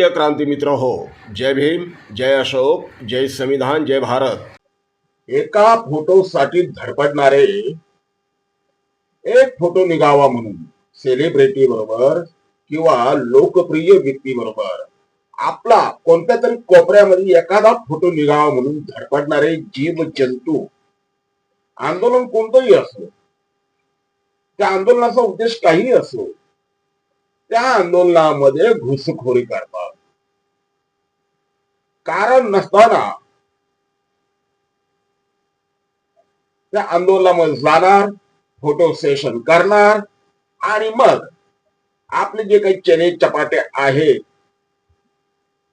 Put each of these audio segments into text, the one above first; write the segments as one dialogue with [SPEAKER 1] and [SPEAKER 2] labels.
[SPEAKER 1] प्रिय क्रांती मित्र हो, जय भीम, जय अशोक, जय संविधान, जय भारत. एका फोटोसाठी धडपडणारे एक फोटो निघावा म्हणून सेलिब्रिटी बरोबर किंवा लोकप्रिय व्यक्ती बरोबर आपला कोणत्या तरी कोपऱ्यामध्ये एखादा फोटो निघावा म्हणून धडपडणारे जीव जंतू, आंदोलन कोणतंही असो, त्या आंदोलनाचा उद्देश काही असो, त्या आंदोलनामध्ये घुसखोरी करतात. कारण नसताना त्या आंदोलनामध्ये जाणार, फोटो सेशन करणार आणि मग आपले जे काही चने चपाटे आहेत,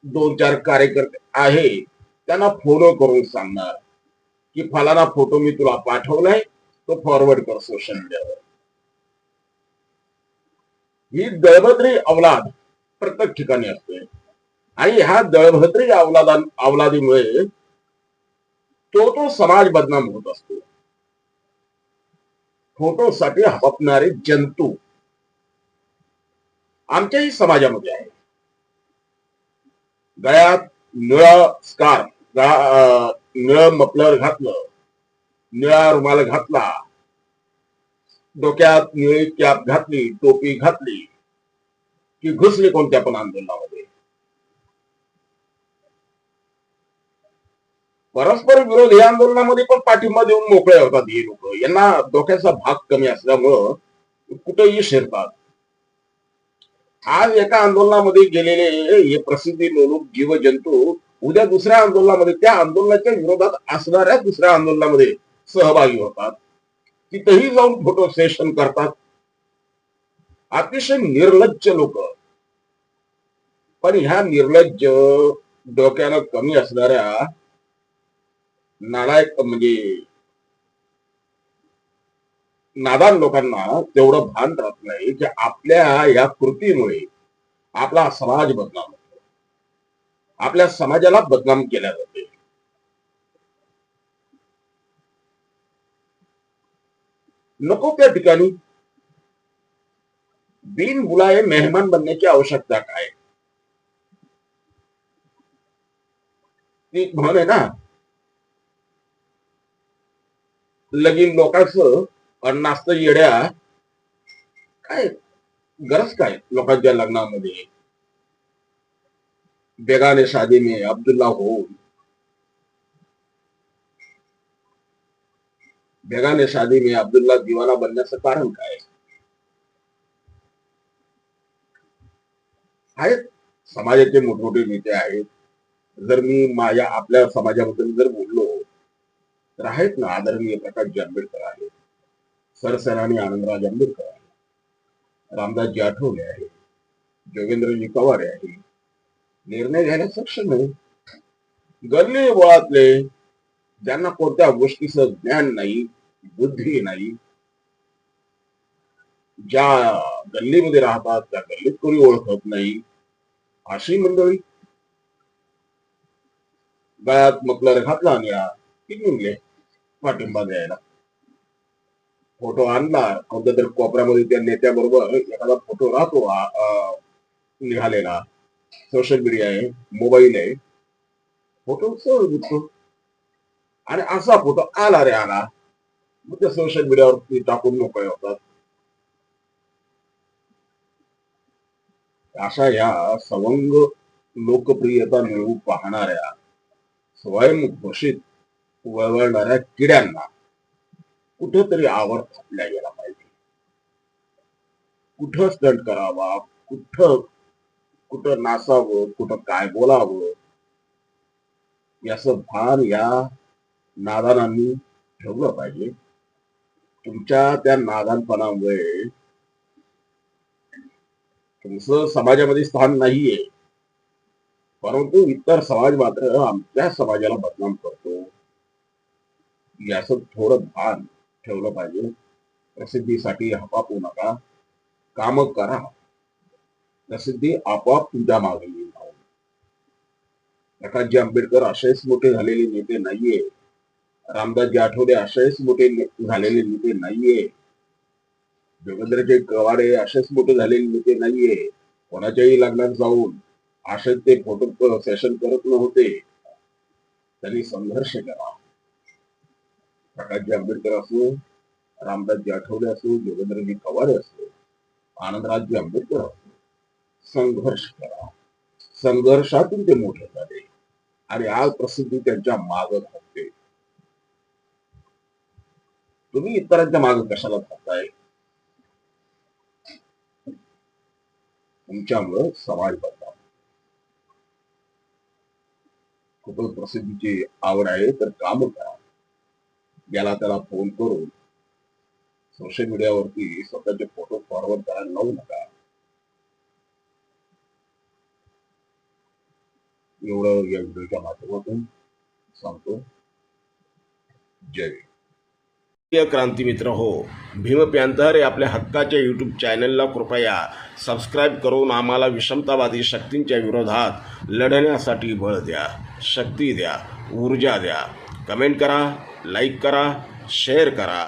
[SPEAKER 1] दोन चार कार्यकर्ते आहे, त्यांना फोन करून सांगणार की फलाना फोटो मी तुला पाठवलाय, तो फॉरवर्ड कर सोशल मीडियावर. ही दळभद्री अवलाद प्रत्येक ठिकाणी असते आणि ह्या दळभद्री अवलादीमुळे तो समाज बदनाम होत असतो. फोटोसाठी हपपणारे जंतू आमच्याही समाजामध्ये आहे. गळ्यात निळा स्कार्फ, निळं मफलर घातलं, निळा रुमाल घातला, डोक्यात निळी कॅप घातली, टोपी घातली की घुसली कोणत्या पण आंदोलनामध्ये. परस्पर विरोध या आंदोलनामध्ये पण पाठिंबा देऊन मोकळे होतात. हे लोक, यांना डोक्याचा भाग कमी असल्यामुळं कुठेही शिरतात. आज एका आंदोलनामध्ये गेलेले हे प्रसिद्धी लोलूप जीवजंतू उद्या दुसऱ्या आंदोलनामध्ये, त्या आंदोलनाच्या विरोधात असणाऱ्या दुसऱ्या आंदोलनामध्ये सहभागी होतात. तिथेही जाऊन फोटो सेशन करतात. अतिशय निर्लज्ज लोक. पण ह्या निर्लज्ज, डोक्यानं कमी असणाऱ्या नालायक म्हणजे नादान लोकांना तेवढं भान राहत नाही की आपल्या या कृतीमुळे आपला समाज बदनाम होतो, आपल्या समाजाला बदनाम केल्या जाते. नको त्या ठिकाणी बिन बुलाए मेहमान बनण्याची आवश्यकता काय? ती म्हण आहे ना, लगीन लोकांचं नाचत येड्या, काय गरज काय लोकांच्या लग्नामध्ये? बेगाने शादी में अब्दुल्ला हो, बेगाने शादी में अब्दुल्ला दिवाना बनण्याचं कारण काय? आहेत समाजाचे मोठमोठे नेते आहेत. जर मी माझ्या आपल्या समाजाबद्दल जर बोललो तर आहेत ना, आदरणीय प्रकाश आंबेडकर आहेत, सरसेनानी आनंदराज आंबेडकर आहे, रामदासजी आठवले आहे, जोगेंद्रजी पवार आहे. निर्णय घ्यायला सक्षम आहे. गल्ली बोळातले, ज्यांना कोणत्या गोष्टीचं ज्ञान नाही, बुद्धी नाही, ज्या गल्लीमध्ये राहतात त्या गल्लीत कोणी ओळखत नाही, अशी मंडळी गळ्यात मफलर घातला आणि निघले पाठिंबा द्यायला. फोटो आणला कोणत्या तरी कोपऱ्यामध्ये, त्या नेत्याबरोबर एखादा फोटो राहतो निघालेला. सोशल मीडिया आहे, मोबाईल आहे, फोटो सहज दिसतो आणि असा फोटो आला रे आला, मग त्या सोशल मीडियावरती टाकून मोकळे होतात. अशा या सवंग लोकप्रियता मिळवू पाहणाऱ्या स्वयंघोषित वळवळणाऱ्या किड्यांना कुठेतरी आवर थापल्या गेला पाहिजे. कुठं स्टंट करावा, कुठं कुठं नाचावं, कुठं काय बोलावं, याचं भान या नादानांनी ठेवलं पाहिजे. तुमच्या त्या नादानपणामुळे तुमचं समाजामध्ये स्थान नाहीये, परंतु इतर समाज मात्र आमच्या समाजाला बदनाम करतो. याचं थोडं भान ठेवलं पाहिजे. प्रसिद्धीसाठी हपापू नका, काम करा. प्रसिद्धी आपोआप तुमच्या मागे येईल. प्रकाशजी आंबेडकर असेच मोठे झालेले नेते नाहीये, रामदासजी आठवले असेच मोठे झालेले नेते नाहीये, जोगेंद्रजी कवाडे असेच मोठे झालेले नेते नाहीये. कोणाच्याही लग्नात जाऊन असे ते फोटो सेशन करत नव्हते. त्यांनी संघर्ष केला. प्रकाशजी आंबेडकर असो, रामदासजी आठवले असो, योगेंद्रजी पवार असो, आनंदरावजी आंबेडकर असो, संघर्ष केला. संघर्षातून ते मोठे झाले आणि आज प्रसिद्धी त्यांच्या मागे धावते. तुम्ही इतरांच्या मागे कशाला धावताय? तुमच्यामुळे समाज बदला. खूपच प्रसिद्धीची आवड आहे तर काम करा. याला त्याला फोन करून सोशल मीडियावरती स्वतःचे फोटो फॉरवर्ड करायला लावू नका. एवढं या व्हिडिओच्या माध्यमातून सांगतो. जय हिंद. क्रांती मित्र हो, भीम पॅंथर या आपल्या हक्काच्या यूट्यूब चॅनलला कृपया सबस्क्राईब करून आम्हाला विषमतावादी शक्तींच्या विरोधात लढण्यासाठी बळ द्या, शक्ती द्या, ऊर्जा द्या. कमेंट करा, लाईक करा, शेअर करा.